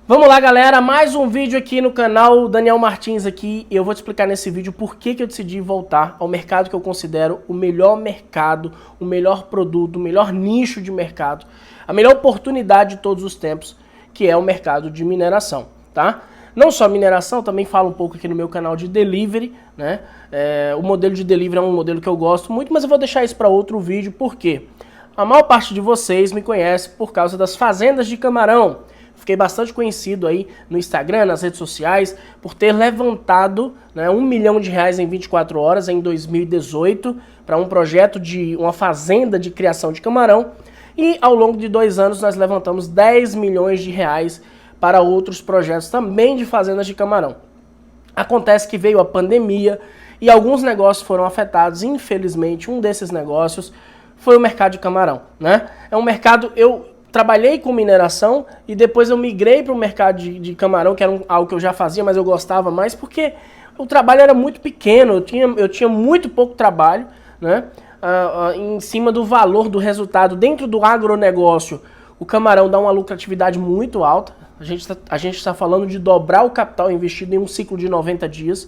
Vamos lá, galera, mais um vídeo aqui no canal Daniel Martins aqui, e eu vou te explicar nesse vídeo por que eu decidi voltar ao mercado que eu considero o melhor mercado, o melhor produto, o melhor nicho de mercado, a melhor oportunidade de todos os tempos, que é o mercado de mineração, tá? Não só mineração, também falo um pouco aqui no meu canal de delivery, né? O modelo de delivery é um modelo que eu gosto muito, mas eu vou deixar isso para outro vídeo, porque a maior parte de vocês me conhece por causa das fazendas de camarão. Fiquei bastante conhecido aí no Instagram, nas redes sociais, por ter levantado, né, R$1 milhão em 24 horas em 2018 para um projeto de uma fazenda de criação de camarão. E ao longo de 2 anos nós levantamos R$10 milhões para outros projetos também de fazendas de camarão. Acontece que veio a pandemia e alguns negócios foram afetados. Infelizmente, um desses negócios foi o mercado de camarão, né? É um mercado... Eu trabalhei com mineração e depois eu migrei para o mercado de camarão, que era algo que eu já fazia, mas eu gostava mais porque o trabalho era muito pequeno, eu tinha muito pouco trabalho, né? Em cima do valor do resultado. Dentro do agronegócio, o camarão dá uma lucratividade muito alta. A gente está falando de dobrar o capital investido em um ciclo de 90 dias.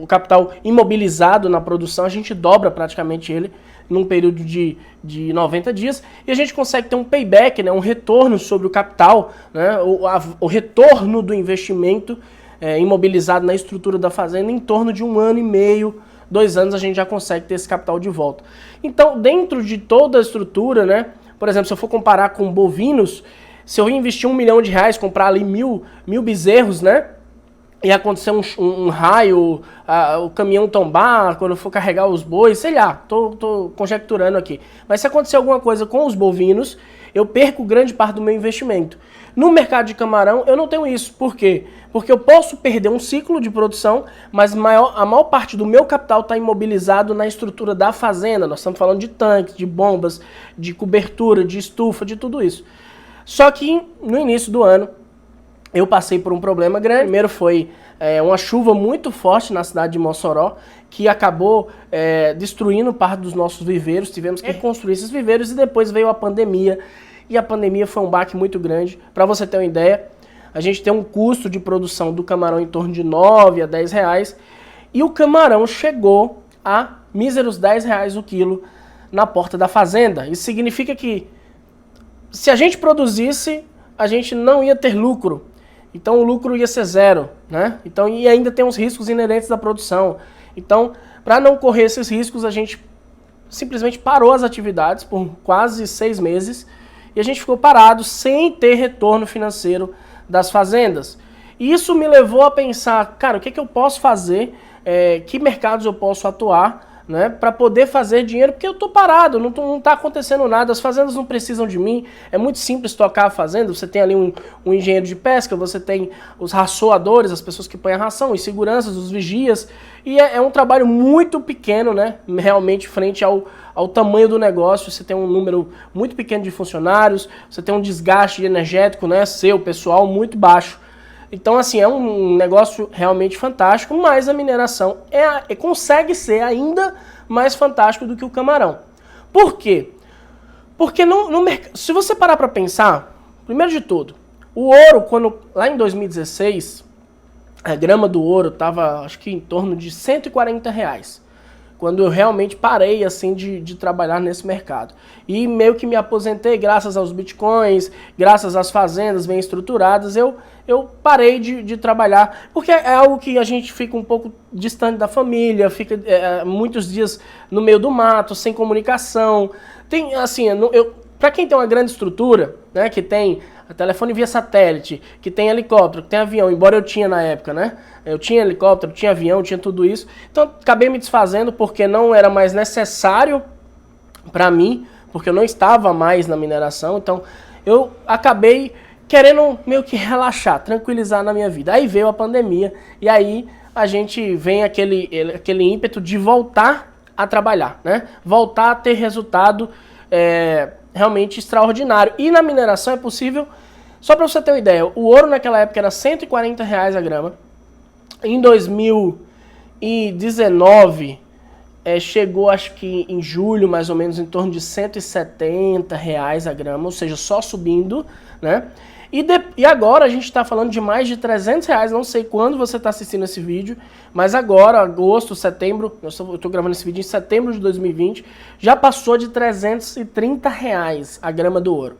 O capital imobilizado na produção, a gente dobra praticamente ele num período de 90 dias, e a gente consegue ter um payback, né, um retorno sobre o capital, né, o retorno do investimento imobilizado na estrutura da fazenda em torno de 1 ano e meio, 2 anos a gente já consegue ter esse capital de volta. Então, dentro de toda a estrutura, né, por exemplo, se eu for comparar com bovinos, se eu investir R$1 milhão, comprar ali mil bezerros, né, e acontecer um raio, o caminhão tombar, quando eu for carregar os bois, sei lá, tô conjecturando aqui. Mas se acontecer alguma coisa com os bovinos, eu perco grande parte do meu investimento. No mercado de camarão, eu não tenho isso. Por quê? Porque eu posso perder um ciclo de produção, mas a maior parte do meu capital está imobilizado na estrutura da fazenda. Nós estamos falando de tanques, de bombas, de cobertura, de estufa, de tudo isso. Só que no início do ano, eu passei por um problema grande. Primeiro foi uma chuva muito forte na cidade de Mossoró, que acabou destruindo parte dos nossos viveiros. Tivemos que reconstruir esses viveiros e depois veio a pandemia. E a pandemia foi um baque muito grande. Para você ter uma ideia, a gente tem um custo de produção do camarão em torno de R$9 a R$10. E o camarão chegou a míseros R$10 o quilo na porta da fazenda. Isso significa que se a gente produzisse, a gente não ia ter lucro. Então o lucro ia ser zero, né? Então, e ainda tem os riscos inerentes da produção. Então, para não correr esses riscos, a gente simplesmente parou as atividades por quase 6 meses e a gente ficou parado sem ter retorno financeiro das fazendas. E isso me levou a pensar, cara, o que eu posso fazer, que mercados eu posso atuar, né, para poder fazer dinheiro, porque eu tô parado, não tá acontecendo nada, as fazendas não precisam de mim, é muito simples tocar a fazenda, você tem ali um engenheiro de pesca, você tem os raçoadores, as pessoas que põem a ração, os seguranças, os vigias, e é um trabalho muito pequeno, né, realmente frente ao tamanho do negócio. Você tem um número muito pequeno de funcionários, você tem um desgaste energético, né, pessoal muito baixo. Então, assim, é um negócio realmente fantástico, mas a mineração consegue ser ainda mais fantástico do que o camarão. Por quê? Porque se você parar para pensar, primeiro de tudo, o ouro, lá em 2016, a grama do ouro estava, acho que em torno de R$140. Quando eu realmente parei assim de trabalhar nesse mercado. E meio que me aposentei graças aos bitcoins, graças às fazendas bem estruturadas, eu parei de trabalhar, porque é algo que a gente fica um pouco distante da família, fica muitos dias no meio do mato, sem comunicação. Tem, assim, para quem tem uma grande estrutura, né, que tem telefone via satélite, que tem helicóptero, que tem avião, embora eu tinha na época, né? Eu tinha helicóptero, tinha avião, tinha tudo isso. Então acabei me desfazendo porque não era mais necessário para mim, porque eu não estava mais na mineração. Então eu acabei querendo meio que relaxar, tranquilizar na minha vida. Aí veio a pandemia e aí a gente vem aquele ímpeto de voltar a trabalhar, né? Voltar a ter resultado realmente extraordinário. E na mineração é possível, só para você ter uma ideia, o ouro naquela época era R$140 a grama. Em 2019 chegou, acho que em julho, mais ou menos, em torno de R$170 a grama, ou seja, só subindo, né? E agora a gente está falando de mais de R$300, não sei quando você está assistindo esse vídeo, mas agora, agosto, setembro, eu estou gravando esse vídeo em setembro de 2020, já passou de R$330 a grama do ouro.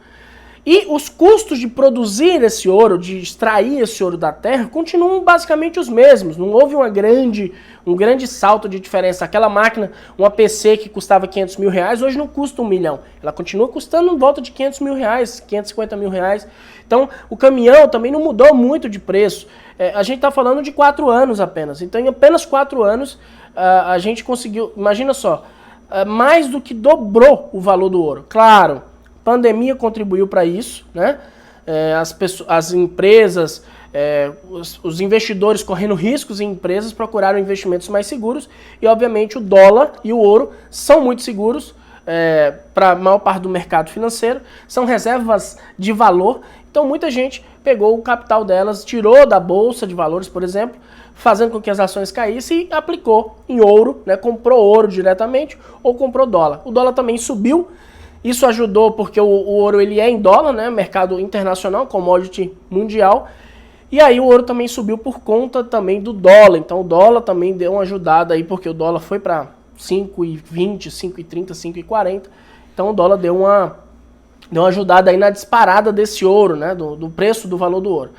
E os custos de produzir esse ouro, de extrair esse ouro da terra, continuam basicamente os mesmos. Não houve um grande salto de diferença. Aquela máquina, uma PC que custava R$500 mil, hoje não custa R$1 milhão. Ela continua custando em volta de R$500 mil, R$550 mil. Então, o caminhão também não mudou muito de preço. A gente está falando de 4 anos apenas. Então, em apenas 4 anos, a gente conseguiu, imagina só, mais do que dobrou o valor do ouro. Claro, pandemia contribuiu para isso, né? As empresas, os investidores correndo riscos em empresas procuraram investimentos mais seguros e, obviamente, o dólar e o ouro são muito seguros para a maior parte do mercado financeiro, são reservas de valor, então muita gente pegou o capital delas, tirou da bolsa de valores, por exemplo, fazendo com que as ações caíssem e aplicou em ouro, né? Comprou ouro diretamente ou comprou dólar. O dólar também subiu. Isso ajudou porque o ouro ele é em dólar, né? Mercado internacional, commodity mundial. E aí o ouro também subiu por conta também do dólar. Então o dólar também deu uma ajudada aí, porque o dólar foi para 5,20, 5,30, 5,40. Então o dólar deu uma ajudada aí na disparada desse ouro, né? Do preço do valor do ouro.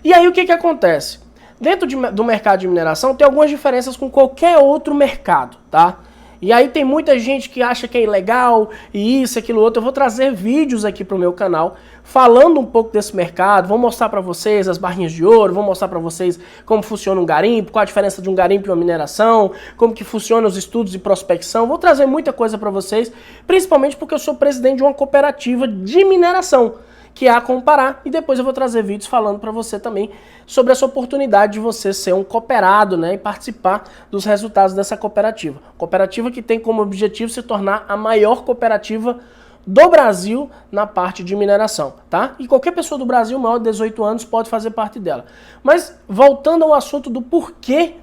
E aí o que acontece? Dentro do mercado de mineração tem algumas diferenças com qualquer outro mercado, tá? E aí tem muita gente que acha que é ilegal e isso, aquilo, outro. Eu vou trazer vídeos aqui para o meu canal falando um pouco desse mercado, vou mostrar para vocês as barrinhas de ouro, vou mostrar para vocês como funciona um garimpo, qual a diferença de um garimpo e uma mineração, como que funcionam os estudos de prospecção. Vou trazer muita coisa para vocês, principalmente porque eu sou presidente de uma cooperativa de mineração, que é a Comparar, e depois eu vou trazer vídeos falando para você também sobre essa oportunidade de você ser um cooperado, né, e participar dos resultados dessa cooperativa. Cooperativa que tem como objetivo se tornar a maior cooperativa do Brasil na parte de mineração, tá? E qualquer pessoa do Brasil maior de 18 anos pode fazer parte dela. Mas voltando ao assunto do porquê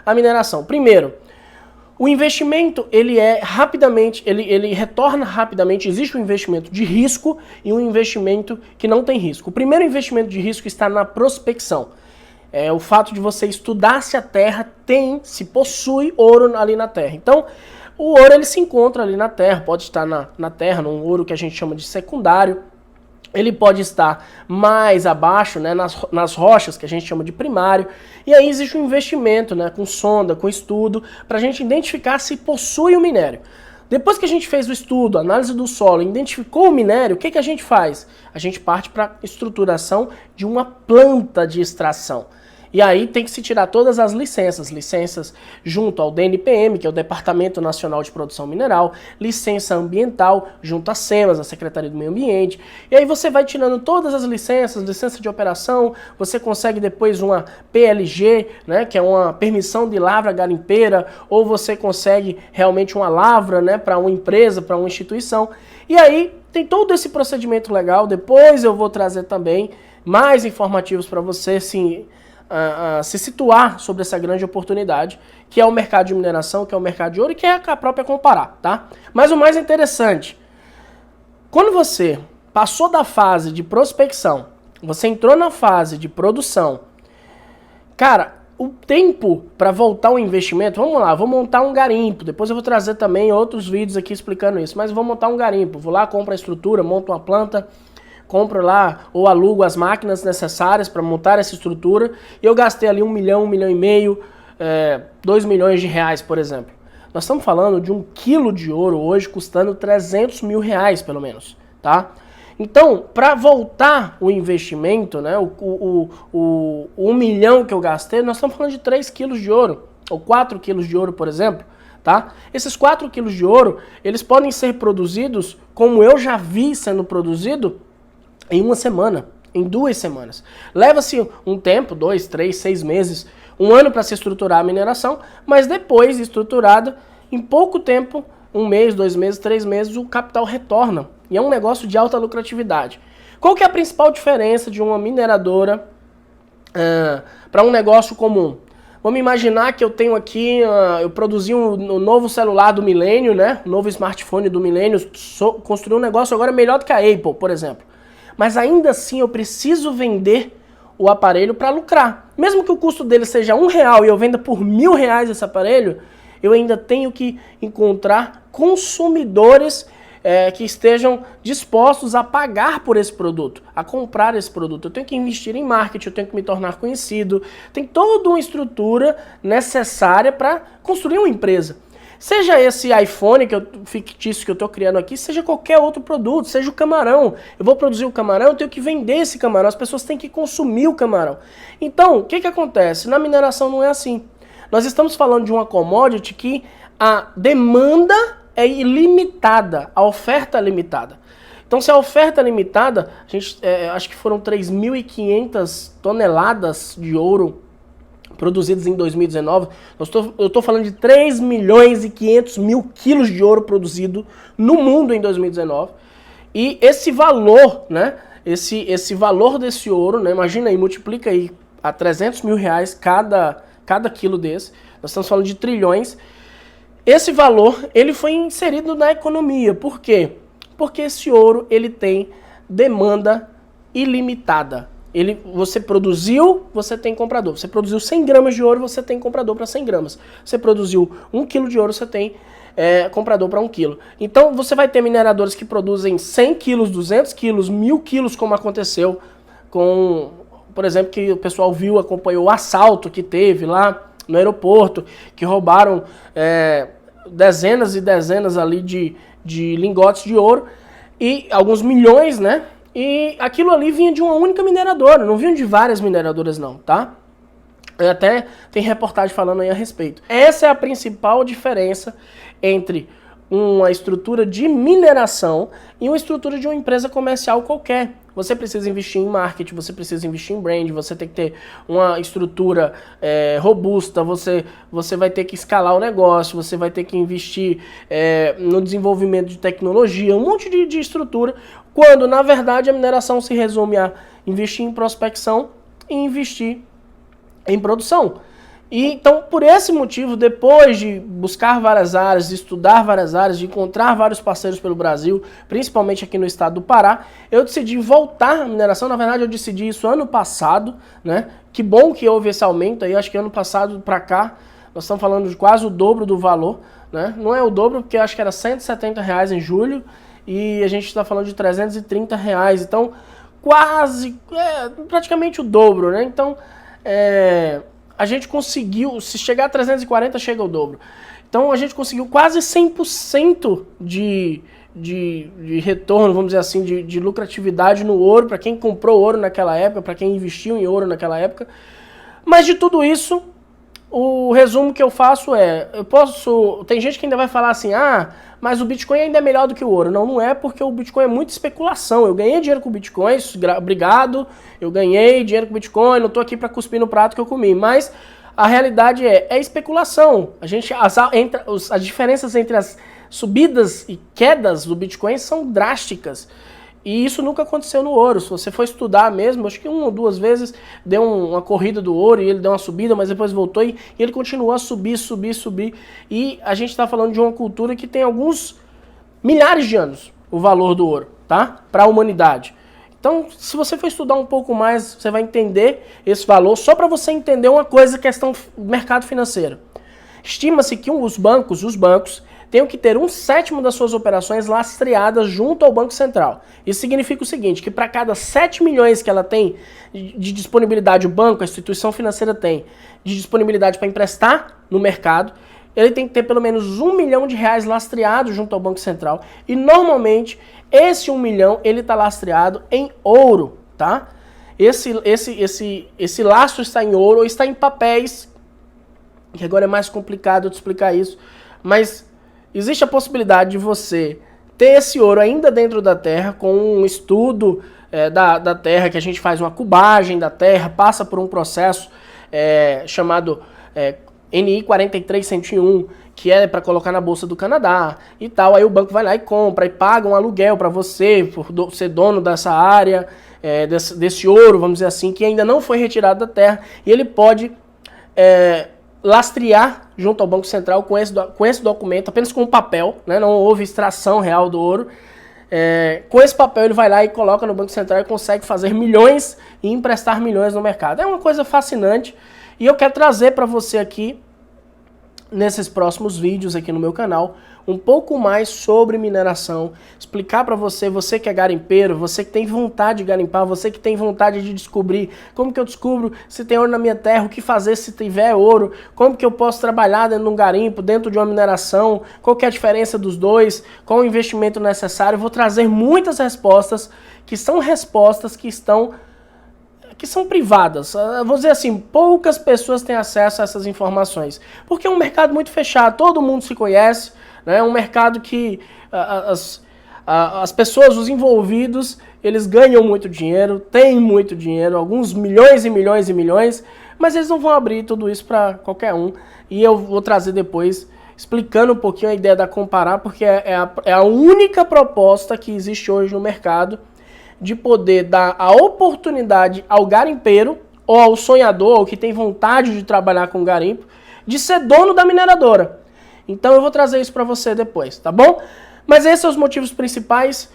a mineração. Primeiro, o investimento, ele retorna rapidamente. Existe um investimento de risco e um investimento que não tem risco. O primeiro investimento de risco está na prospecção. É o fato de você estudar se a terra se possui ouro ali na terra. Então, o ouro ele se encontra ali na terra, pode estar na terra, num ouro que a gente chama de secundário. Ele pode estar mais abaixo, né, nas rochas, que a gente chama de primário. E aí existe um investimento, né, com sonda, com estudo, para a gente identificar se possui o minério. Depois que a gente fez o estudo, análise do solo, identificou o minério, o que a gente faz? A gente parte para a estruturação de uma planta de extração. E aí tem que se tirar todas as licenças junto ao DNPM, que é o Departamento Nacional de Produção Mineral, licença ambiental junto à SEMAS, a Secretaria do Meio Ambiente. E aí você vai tirando todas as licença de operação, você consegue depois uma PLG, né, que é uma permissão de lavra garimpeira, ou você consegue realmente uma lavra, né, para uma empresa, para uma instituição. E aí tem todo esse procedimento legal. Depois eu vou trazer também mais informativos para você, sim, se situar sobre essa grande oportunidade, que é o mercado de mineração, que é o mercado de ouro e que é a própria Comparar, tá? Mas o mais interessante, quando você passou da fase de prospecção, você entrou na fase de produção, cara, o tempo para voltar ao investimento, vamos lá, vou montar um garimpo, depois eu vou trazer também outros vídeos aqui explicando isso, mas vou montar um garimpo, vou lá, compro a estrutura, monto uma planta, compro lá ou alugo as máquinas necessárias para montar essa estrutura e eu gastei ali 1 milhão, 1,5 milhão, 2 milhões de reais, por exemplo. Nós estamos falando de 1 quilo de ouro hoje custando 300 mil reais, pelo menos, tá? Então, para voltar o investimento, né, o 1 milhão que eu gastei, nós estamos falando de 3 quilos de ouro, ou 4 quilos de ouro, por exemplo, tá? Esses 4 quilos de ouro, eles podem ser produzidos, como eu já vi sendo produzido, em 1 semana, em 2 semanas. Leva-se um tempo, 2, 3, 6 meses, 1 ano para se estruturar a mineração, mas depois de estruturada, em pouco tempo, 1 mês, 2 meses, 3 meses, o capital retorna. E é um negócio de alta lucratividade. Qual que é a principal diferença de uma mineradora para um negócio comum? Vamos imaginar que eu tenho aqui, eu produzi um novo celular do milênio, né? Um novo smartphone do milênio, construí um negócio agora melhor do que a Apple, por exemplo. mas ainda assim eu preciso vender o aparelho para lucrar. Mesmo que o custo dele seja R$1 e eu venda por R$1.000 esse aparelho, eu ainda tenho que encontrar consumidores que estejam dispostos a pagar por esse produto, a comprar esse produto. Eu tenho que investir em marketing, eu tenho que me tornar conhecido, tem toda uma estrutura necessária para construir uma empresa. Seja esse iPhone fictício que eu estou criando aqui, seja qualquer outro produto, seja o camarão. Eu vou produzir o camarão, eu tenho que vender esse camarão, as pessoas têm que consumir o camarão. Então, o que acontece? Na mineração não é assim. Nós estamos falando de uma commodity que a demanda é ilimitada, a oferta é limitada. Então, se a oferta é limitada, acho que foram 3.500 toneladas de ouro produzidos em 2019, eu estou falando de 3.500.000 quilos de ouro produzido no mundo em 2019. E esse valor, né, esse valor desse ouro, né, imagina aí, multiplica aí a R$300 mil cada quilo desse, nós estamos falando de trilhões. Esse valor, ele foi inserido na economia. Por quê? Porque esse ouro, ele tem demanda ilimitada. Você produziu, você tem comprador. Você produziu 100 gramas de ouro, você tem comprador para 100 gramas. Você produziu 1 quilo de ouro, você tem comprador para 1 quilo. Então você vai ter mineradores que produzem 100 quilos, 200 quilos, 1.000 quilos, como aconteceu com, por exemplo, que o pessoal viu, acompanhou o assalto que teve lá no aeroporto, que roubaram dezenas e dezenas ali de lingotes de ouro e alguns milhões, né? E aquilo ali vinha de uma única mineradora, não vinha de várias mineradoras não, tá? Até tem reportagem falando aí a respeito. Essa é a principal diferença entre uma estrutura de mineração e uma estrutura de uma empresa comercial qualquer. Você precisa investir em marketing, você precisa investir em brand, você tem que ter uma estrutura robusta, você vai ter que escalar o negócio, você vai ter que investir no desenvolvimento de tecnologia, um monte de estrutura, quando na verdade a mineração se resume a investir em prospecção e investir em produção. E então, por esse motivo, depois de buscar várias áreas, de estudar várias áreas, de encontrar vários parceiros pelo Brasil, principalmente aqui no estado do Pará, eu decidi voltar à mineração. Na verdade, eu decidi isso ano passado, né? Que bom que houve esse aumento aí, acho que ano passado para cá, nós estamos falando de quase o dobro do valor, né? Não é o dobro, porque acho que era R$170 em julho, e a gente está falando de R$330, então quase, praticamente o dobro, né? Então, a gente conseguiu, se chegar a 340, chega ao dobro. Então a gente conseguiu quase 100% de retorno, vamos dizer assim, de lucratividade no ouro, para quem comprou ouro naquela época, para quem investiu em ouro naquela época. Mas de tudo isso, o resumo que eu faço tem gente que ainda vai falar assim, mas o Bitcoin ainda é melhor do que o ouro. Não, não é, porque o Bitcoin é muita especulação. Eu ganhei dinheiro com o Bitcoin, obrigado, eu ganhei dinheiro com o Bitcoin, não estou aqui para cuspir no prato que eu comi. Mas a realidade é especulação. As diferenças entre as subidas e quedas do Bitcoin são drásticas. E isso nunca aconteceu no ouro. Se você for estudar mesmo, acho que 1 ou 2 vezes deu uma corrida do ouro e ele deu uma subida, mas depois voltou e ele continuou a subir. E a gente está falando de uma cultura que tem alguns milhares de anos o valor do ouro, tá? Para a humanidade. Então, se você for estudar um pouco mais, você vai entender esse valor. Só para você entender uma coisa, questão do mercado financeiro. Estima-se que os bancos tenham que ter 1/7 das suas operações lastreadas junto ao Banco Central. Isso significa o seguinte, que para cada 7 milhões que ela tem de disponibilidade, o banco, a instituição financeira tem, de disponibilidade para emprestar no mercado, ele tem que ter pelo menos R$1 milhão lastreado junto ao Banco Central. E normalmente, esse 1 milhão, ele está lastreado em ouro, tá? Esse lastro está em ouro ou está em papéis, que agora é mais complicado de explicar isso, mas existe a possibilidade de você ter esse ouro ainda dentro da terra, com um estudo da terra, que a gente faz uma cubagem da terra, passa por um processo chamado NI 43-101, que é para colocar na Bolsa do Canadá e tal. Aí o banco vai lá e compra e paga um aluguel para você, por ser dono dessa área, desse ouro, vamos dizer assim, que ainda não foi retirado da terra, e ele pode lastrear junto ao Banco Central com esse documento, apenas com o papel, né? Não houve extração real do ouro, Com esse papel ele vai lá e coloca no Banco Central e consegue fazer milhões e emprestar milhões no mercado. É uma coisa fascinante e eu quero trazer para você aqui, nesses próximos vídeos aqui no meu canal, um pouco mais sobre mineração, explicar para você, você que é garimpeiro, você que tem vontade de garimpar, você que tem vontade de descobrir como que eu descubro se tem ouro na minha terra, o que fazer se tiver ouro, como que eu posso trabalhar dentro de um garimpo, dentro de uma mineração, qual que é a diferença dos dois, qual o investimento necessário. Eu vou trazer muitas respostas que são privadas. Vou dizer assim, poucas pessoas têm acesso a essas informações, porque é um mercado muito fechado, todo mundo se conhece, né? É um mercado que as pessoas, os envolvidos, eles ganham muito dinheiro, têm muito dinheiro, alguns milhões e milhões e milhões, mas eles não vão abrir tudo isso para qualquer um, e eu vou trazer depois, explicando um pouquinho a ideia da Comparar, porque é a única proposta que existe hoje no mercado, de poder dar a oportunidade ao garimpeiro, ou ao sonhador, ou que tem vontade de trabalhar com garimpo, de ser dono da mineradora. Então eu vou trazer isso para você depois, tá bom? Mas esses são os motivos principais.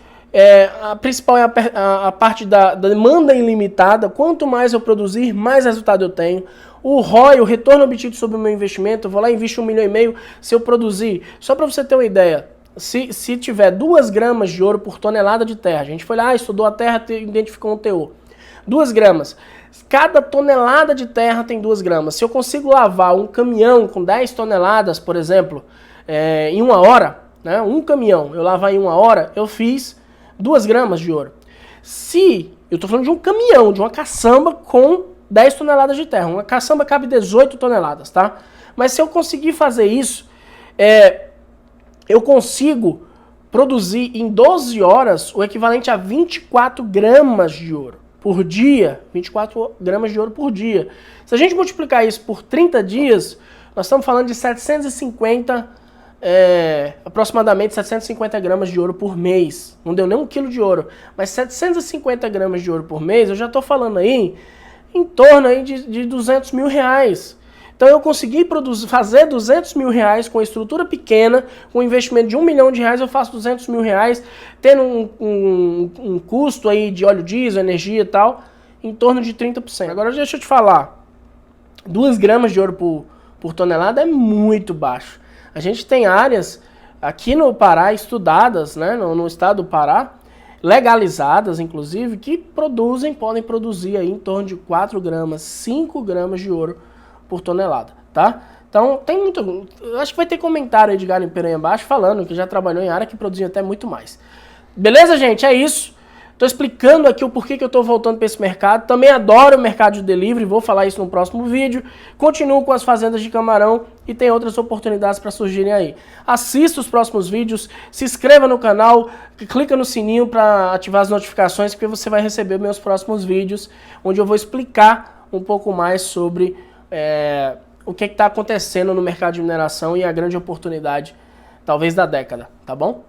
A principal é a parte da demanda ilimitada. Quanto mais eu produzir, mais resultado eu tenho. O ROI, o retorno obtido sobre o meu investimento, eu vou lá e invisto 1,5 milhão se eu produzir. Só para você ter uma ideia, se tiver 2 gramas de ouro por tonelada de terra, a gente foi lá, estudou a terra, identificou um teor. 2 gramas. Cada tonelada de terra tem 2 gramas. Se eu consigo lavar um caminhão com 10 toneladas, por exemplo, em 1 hora, né, um caminhão, eu lavar em 1 hora, eu fiz 2 gramas de ouro. Se eu estou falando de um caminhão, de uma caçamba com 10 toneladas de terra, uma caçamba cabe 18 toneladas, tá? Mas se eu conseguir fazer isso, eu consigo produzir em 12 horas o equivalente a 24 gramas de ouro por dia. 24 gramas de ouro por dia. Se a gente multiplicar isso por 30 dias, nós estamos falando de 750, aproximadamente 750 gramas de ouro por mês. Não deu nem 1 quilo de ouro, mas 750 gramas de ouro por mês, eu já estou falando aí em torno aí de 200 mil reais. Então eu consegui fazer 200 mil reais com estrutura pequena, com investimento de 1 milhão de reais, eu faço 200 mil reais, tendo um custo aí de óleo diesel, energia e tal, em torno de 30%. Agora deixa eu te falar, 2 gramas de ouro por tonelada é muito baixo. A gente tem áreas aqui no Pará estudadas, né, no estado do Pará, legalizadas inclusive, que podem produzir aí em torno de 4 gramas, 5 gramas de ouro por tonelada, tá? Então, tem muito... Eu acho que vai ter comentário aí de garimpeiro aí embaixo falando que já trabalhou em área que produzia até muito mais. Beleza, gente? É isso. Tô explicando aqui o porquê que eu tô voltando para esse mercado. Também adoro o mercado de delivery, vou falar isso no próximo vídeo. Continuo com as fazendas de camarão e tem outras oportunidades para surgirem aí. Assista os próximos vídeos, se inscreva no canal, clica no sininho para ativar as notificações, porque você vai receber meus próximos vídeos, onde eu vou explicar um pouco mais sobre o que está acontecendo no mercado de mineração e a grande oportunidade, talvez da década, tá bom?